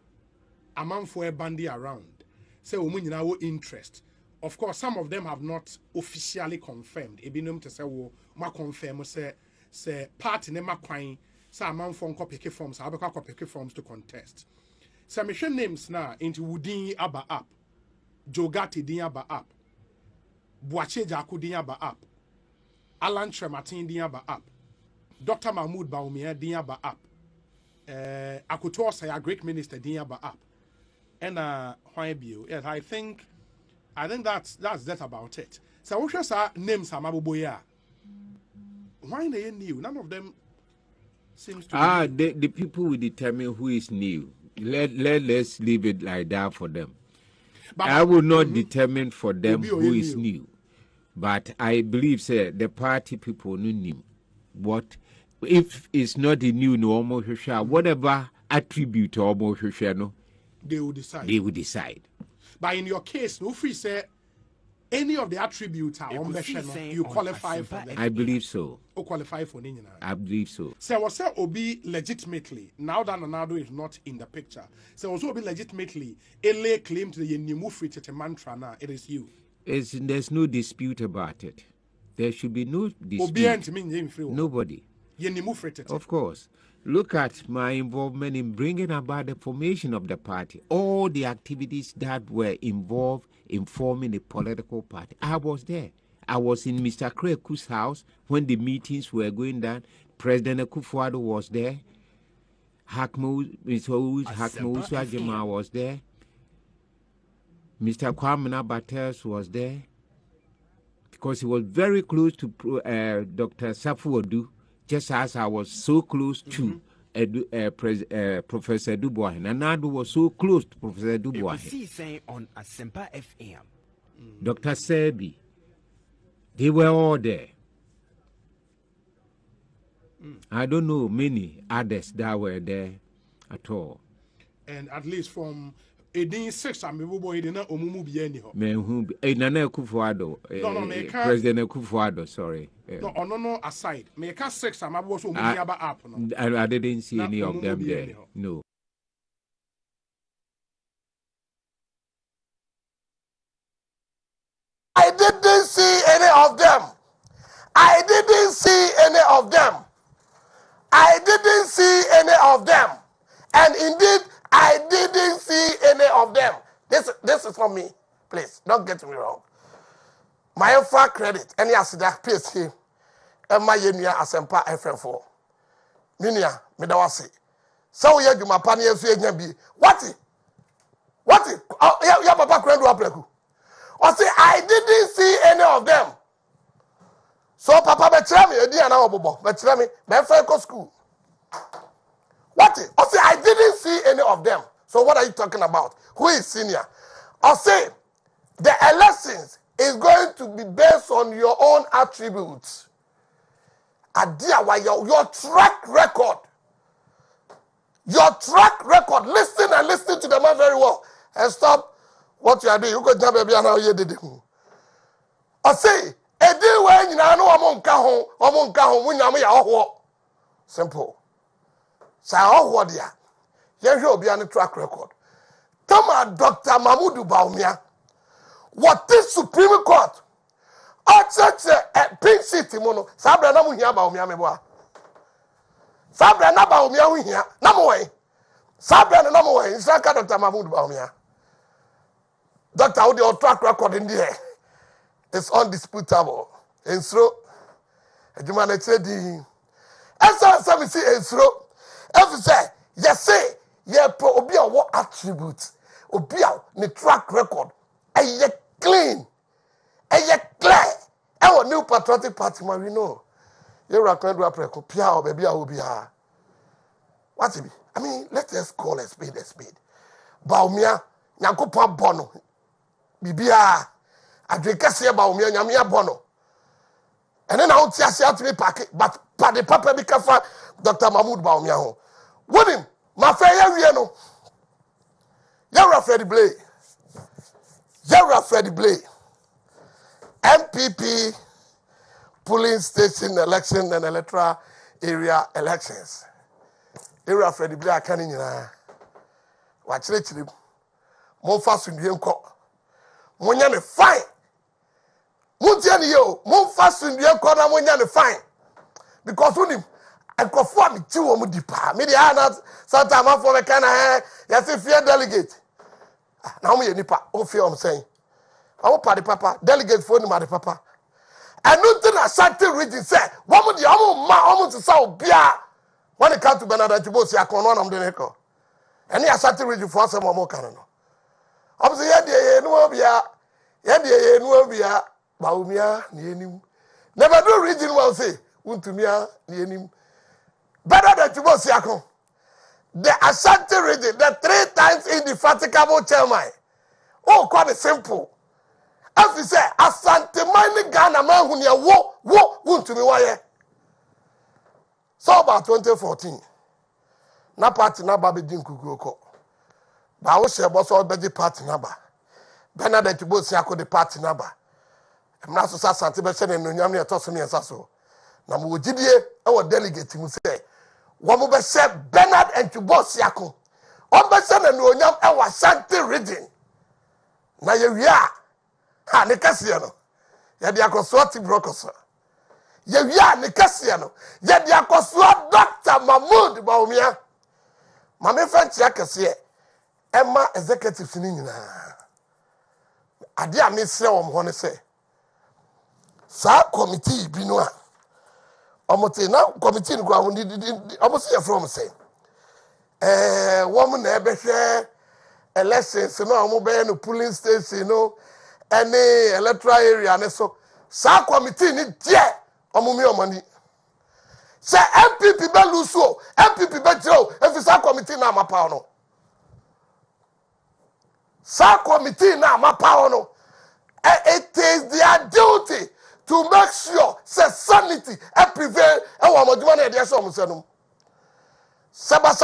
amanfo e bandi around say omu nyina wo interest. Of course some of them have not officially confirmed ebinom to say wo ma confirm say party ne makwan say amanfo nko pick forms abekwa pick forms to contest. Say mehwe names na into wudin aba up Jogati Diaba up. Boache Jaku Diaba up. Alan Trematin Diaba up. Dr. Mahmoud Bawumia Diaba up. Akuto say a great minister Diaba up. And why bio? Yes, I think that's that about it. So what should say names Amabuboya? Why they new? None of them seems to be the people will determine who is new. Let's leave it like that for them. But I will not determine for them who is new. But I believe, sir, the party people knew what if it's not the new normal, whatever attribute or more, they will decide. They will decide. But in your case, no free say any of the attributes are you qualify for them. I believe so. Or qualify for them. I believe so. So was say Obi legitimately now that Ronaldo is not in the picture. So also Obi legitimately lay claim to the new free mantra now. It is you. There's no dispute about it. There should be no dispute. Nobody. Of course. Look at my involvement in bringing about the formation of the party. All the activities that were involved in forming a political party. I was there. I was in Mr. Kreku's house when the meetings were going down. President Akufo-Addo was there. Mr. Hakmo Uswajima was there. Mr. Kwame Batters was there because he was very close to Dr. Safu-Odu, just as I was so close to Professor Dubois. And Nadu was so close to Professor Dubois. On Asempa FM. Dr. Sebi, they were all there. I don't know many others that were there at all. And at least from 6 I'm boy na omumu bi ani ho. Me hu Nana Akufo-Addo. President Akufo-Addo, sorry. No aside. Me ka 6 I'm abo so omumu aba app no. I didn't see any of them there. No. I didn't see any of them. I didn't see any of them. I didn't see any of them. And indeed, I didn't see any of them. This is from me. Please, don't get me wrong. My full credit, any asida PhD, Emma Yenia Asempa FM4. Minia, Medawasi. So we have my panel, what? Oh, yeah, Papa Krendu Apleku. Or say, I didn't see any of them. So Papa betrayed me, Eddie and Abobo, betrayed me, Benfeco school. What? Or say, I didn't see any of them. So what are you talking about? Who is senior? Or say, the elections is going to be based on your own attributes. Your track record. Your track record. Listen and listen to the man very well. And stop what you are doing. You go jump baby and how you did it. Or say, a day when you know among Kahon, when you are simple. Say, oh, what dear. Here will be on the track record. Tama Dr. Mahmoud Bawumia. What is Supreme Court? Church Pink City mono. Sabra na muhia Bawumia meboa. Sabra na Bawumia muhia. Na mowe. Sabra na mowe. Insaka Dr. Mahmoud Bawumia. Doctor, how the track record in there? It's undisputable. Ensro. Ejumane chedi. Esa we see ensro. If you say, yes, say, yeah, obi a what attributes, obi a the track record, and ye clean, and ye clear. Our new patriotic party, man, we know. You are going to appreciate Pia or baby, I will be her. What's it? I mean, let us call a spade a spade. Bawumia, Nyankopa Bono, Bibia, Adrikasi Bawumia, Nyamia Bono. And then I want to see how to be packet, but the papa be careful, Dr. Mahmoud Bawumia. Women, my friend, you're Freddie Blay. You're Freddie Blay. MPP polling station election and electoral area elections. You're Freddie Blay, I can't even watch it. More fast in the uncle. Monyane fine. Muntiani yo, more fast in the uncle, Monyane fine. Because when him. And conform to Omudipa. Maybe I not sometimes for the kind of yes, if you're delegate. Now me nipa, oh fear I'm saying. Our party papa, delegate for the party papa. And nothing Asante region said, woman, the almost to South Bia. When it comes to Bernard Tibosi, I can run on the neck. Any Asante region for some more canon. Obviously, Yabia, Bawumia, Nienim. Never do region will say, Wontumi, Nienim. Better than Tibosi. The Asante region, the 3 times indefatigable chairman. Oh, quite simple. As we say, Asante mining Ghana man who near Wontumi why. So about 2014. Na party na baby dinku go. Ba wo share boss all be party na ba. Bernard Tibosi akọ the party na ba. Emna so Asante be se no nyam ne to so ne so. Na mo gidie e wo delegate mu say, wo mo be se Bernard Tibosi akọ. On be se no nyam e wa Asante region. Na ye wia ha ne kase no. Ye de akoso ti brokoso. Ye wia ne kase no. Ye de akoso Dr. Mahmoud Bawumia. Mame French yakase Emma executive ni nyina. Ade a me sre wom ho ne se. Sa committee bi no a. Omote na committee no kwa omosi ye from say. Wom na ebehwe elections no omo be no polling station no any electoral area ne so. Sa committee ni die omo mi omani. Say MPP be luso, MPP be jiro, if sa committee na mapa no. Sa committee na mapa no. It is their duty to make sure say sanity prevail e wa moduma na dey so mo se no. Saba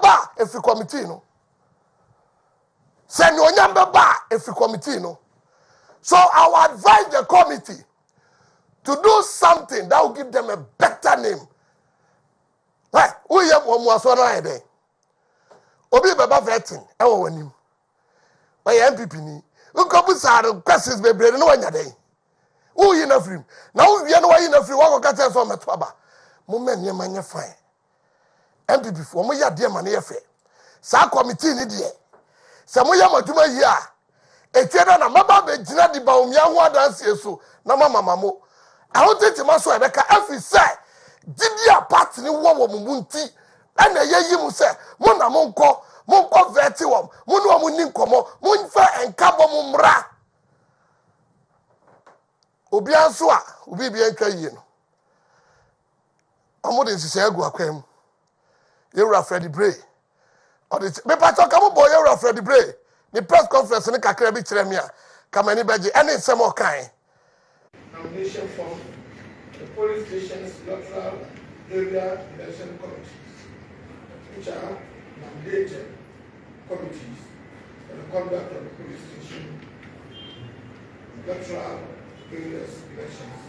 ba if committee no. Say no nyamba ba if committee no. So I will advise the committee to do something that will give them a better name. Why? Who you want to know today? Obi baba vetting. I want him. Why MPP ni? Who come with questions? Be no one today. Who you know free? Now we know why you know free. What go catch from metwaba? Moment you man you fine. MPP for me ya dear man you fair. Sa committee ni dear. Sa mo ya maduma here. Etiena na mama be gina di Bawumia ho Adanse so na mama mamo. I want to maso ebeka every say. Didia party ni wo munti na ye yimu se mo na monko veti wo mo no mo ni nkomo mo nfa enkabo mo mra obi anso a obi bi enka yie no omo de nsise agu akwam Yewura Freddy Bray o de me pa talk am boy Yewura Freddy Bray ni press conference ni kakra bi kire me a kamani beji ene nsem o kan nomination form the police station's electoral area election committees, which are mandated committees for the conduct of the police station electoral areas elections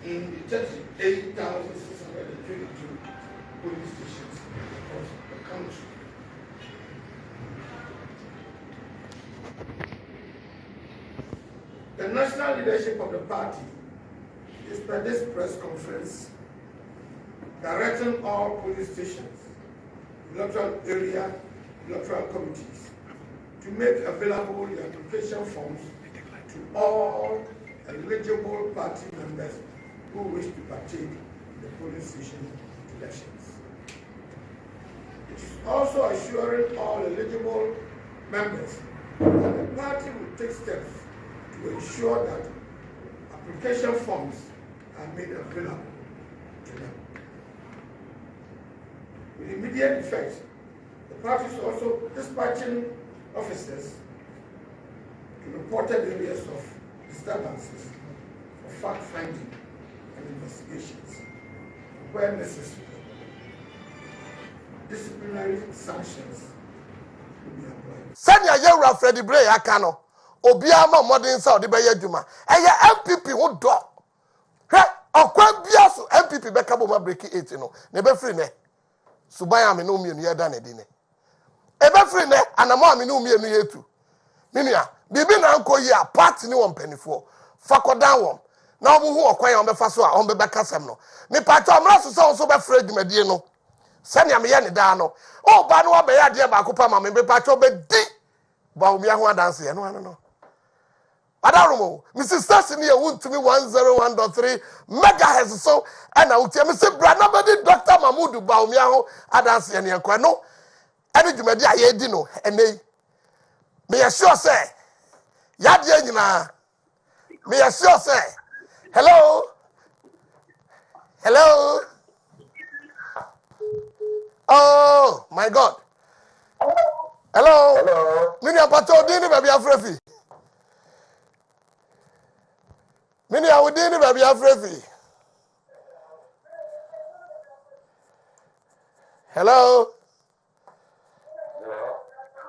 in the 38,622 police stations of the country. The national leadership of the party is by this press conference directing all police stations, electoral area, electoral committees to make available the application forms to all eligible party members who wish to partake in the police station elections. It is also assuring all eligible members that the party will take steps to ensure that application forms are made available to them. With immediate effect, the party is also dispatching officers to reported areas of disturbances for fact-finding and investigations. Where necessary, disciplinary sanctions will be applied. Sanya Yewura Freddy Bray akano obi ama modern sa odi be yadwuma eye MPP ho do he okwa bia so MPP be kabo ma break 8 no ne be free ne suban am no mienu yeda ne di ne e be free ne anamo am no mienu yetu minua bibi na nko yi a party ni won panifo fakodan won na omo hu okwan ya on be fa so a on be kasam no me party omra so be free dwumadie no sanya me ye ne da no o ba no be ya de ba ko pa ma me party be di Bawumia ho Adanse no Adarumo, Mrs. Station here, Wontumi 101.3 megahertz. So, and I will tell Mr. Branabadi, Dr. Mahmoud Bawumia, Adanse3 and Kwano, and you may be a dino, and they may assure say, Yadina, may assure say, hello, hello, oh my God, hello, Mini Apato, Dini, baby, Afrefi. Mini awudini baby Afrefi. Hello.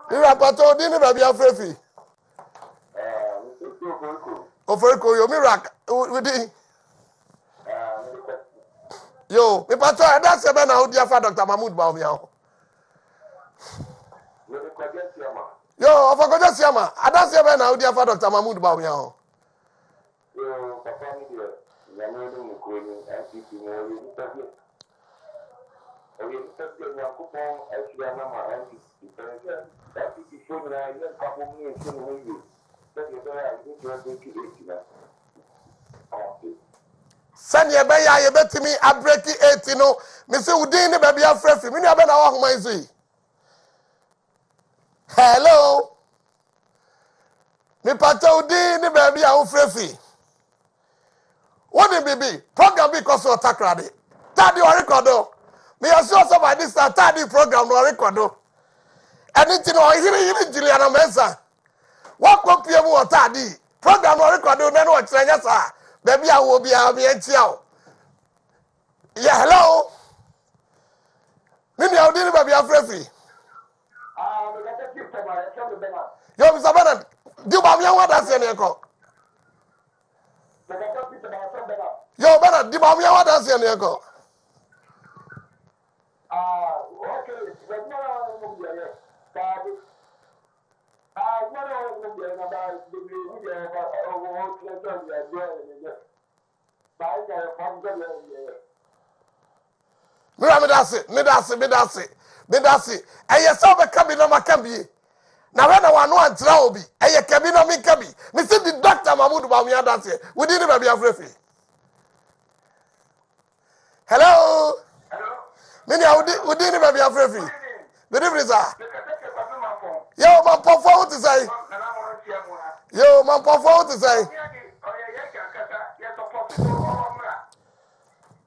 Mini apato dini baby Afrefi. Oferiko yo mirak widi. Yo, mi pato Adanse3 na odi afa Dr. Mahmoud Bawumia. Yo, ofakoje siama. Adanse3 na odi afa Dr. Mahmoud Bawumia. Yo, papa ni dia. Nyame no ko ni NPP mo ni tafi. Oye, tafi ni akupon asia na ma NPP. Tafi ki so na ile ka bo mi so no yi. Tafi do ya ni jo do ki eti na. Sani ebe ya ye betimi abreki 80 no. Me se udin ni baby Afrefi. Me ni abe na wa homa izi. Hello. Me pato udin ni baby Afrefi. What the baby program because of takrade. Tadi wa recordo. Me assure so by this tadi program wa recordo. Anything o hiri Juliana Mensa. What ko pie mu tadi program wa recordo na no kyerenya sa. Baby awo bia me entia. Yeah, hello. Nini awdi baby Afrefi. Me ka take you to my show me na. Yo Mr. Bernard, do ba me wan Adanse3 ne ko. Me ka take you to my show me na. Yo Bernard, do ba me wan Adanse3 ne ko. Okay. But no no there. Baby. No no there na ba the media o to there. Bye there from there. Me dase. Eye so be kabi na makabi. Na when na wano antra obi. Eye kabi na me kabi. Me see the Dr. Mahmoud Bawumia dance. We didn't baby Afrefi. Hello. Hello. Mini we didn't baby Afrefi. Good evening, sir. Yo, man, perform to say. Yo, man, perform to say.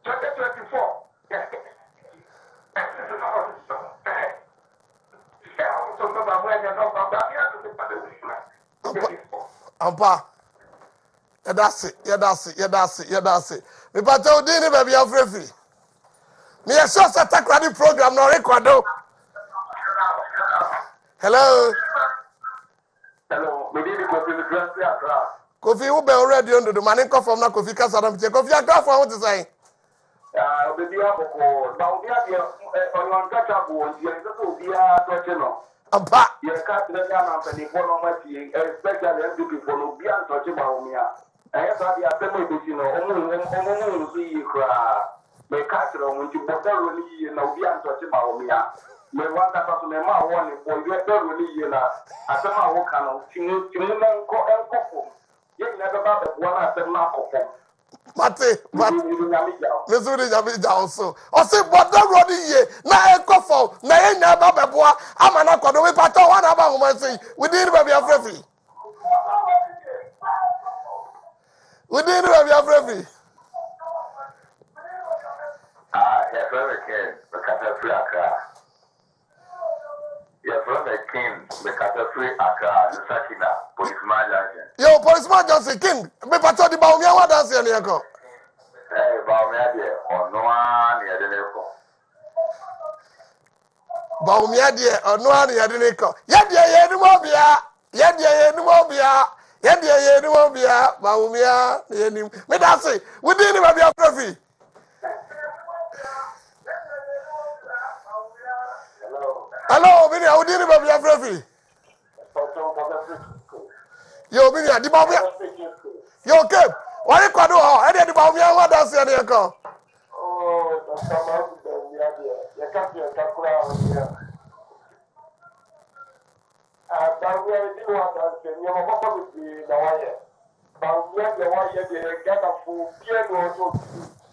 2024. Ampa. That's it. Me pato dini baby Afrefi. Me a show attack radio program no record. Hello. Hello. Me did the Kofi who be already on the man come from na Kofi Kasadam. Kofi Akra for what to say. Baby Aboko. Now we are on untouchable and we are touching on. Ampa. You can't let them and the phone especially MPP for no be untouchable. I have the assembly, you know, see cry. Me catch on when you put really no be untouchable. Me want that to me ma one for you really na asema wo kan tinu menko enko ye never ba the one asema kokko Mate Mesuri Nyami also o se boda rodi ye na enko for na ye nya ba beboa ama na kodo we pato one aba homa say we didn't baby Afrefi. Yeah, very keen because free Accra. Yeah, from the king because free Accra, the Sakina, policeman junction. Yo, policeman Johnson King, me pato di Bawumia wa Adanse3 ne ko. Bawumia de ono an ye de ne ko. Bawumia de ono an ye de ne ko. Ye de ye ni mo bia. Bawumia ye ni. Me da say, we dey ni baby Afrefi. Hello, Bini, I would do baby Afrefi. Yo, Bini, di Bawumia. Yo, Cape. Why you can do how? I did the Bawumia wa Adanse3 ne ko. Oh, the summer we are there. You can't get a crowd here. But we are doing what I'm saying. You're going to be the wire. Bawumia the one year the Ghana for piano also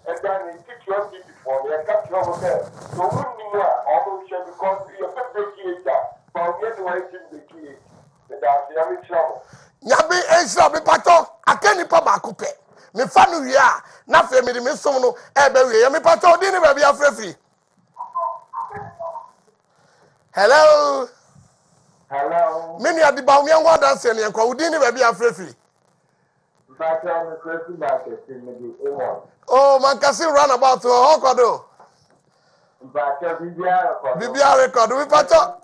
and then he teach your people for the country over there. So wouldn't you almost because you're a big kid, Bawumia the one is the kid. That's the only trouble. Nyabe ensra be pato akani pa baako pe. Me fa no wi a na fe me de me som no e be wi. Me pato di ni ba bia frefri. Hello. Hello. Many at the Bawumia ngo Adanse ne enko udi ni ba bia frefri. Oh, man can see run about to Hokodo. Bibia record. We pato.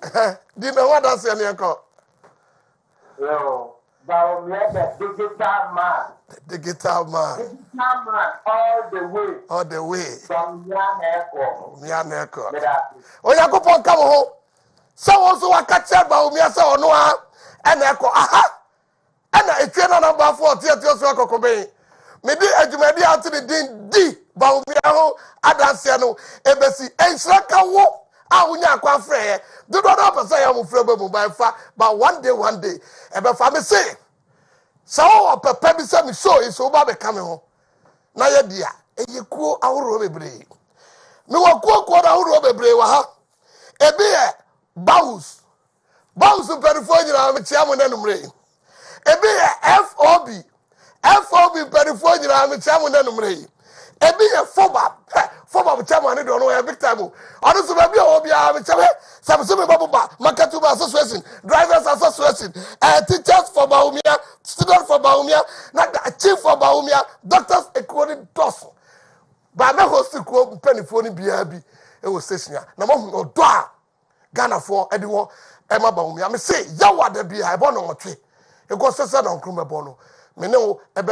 Di me what Adanse ne enko. Yo, Bawumia the digital man. The guitar man. Digital man all the way. All the way. From Yaneko. Yaneko. Oyakopon come home. So also wa catch Bawumia say ono a eneko aha. Ana etwe na number 4 tietio so akokoben. Me di adwumadi ate de din di Bawumia ho Adanse no ebesi enhira ka wo a wonya akwa frɛ do do person ya mo frɛ be mobile fa but one day ebe fa me say so papa bi say me show is so ba be ka me ho na ye dia eyekuo aworo bebre me wa kuo na aworo bebre wa ha ebi e baus perifo nyina me tia mo nanumre ebi e FOB perifo nyina me tia mo nanumre ebi e foba chama ne do no e big time ono so ba bi o bia me chama samso me baba market association drivers association teachers for Bawumia students for Bawumia na chief for Bawumia doctors equally dos ba me host ko penifo ni bia bi e wo station na mo odo a Ghana for e de wo e ma Bawumia me say yawa da bia e bo no otwe e go sesa na nkru me bo no me ne wo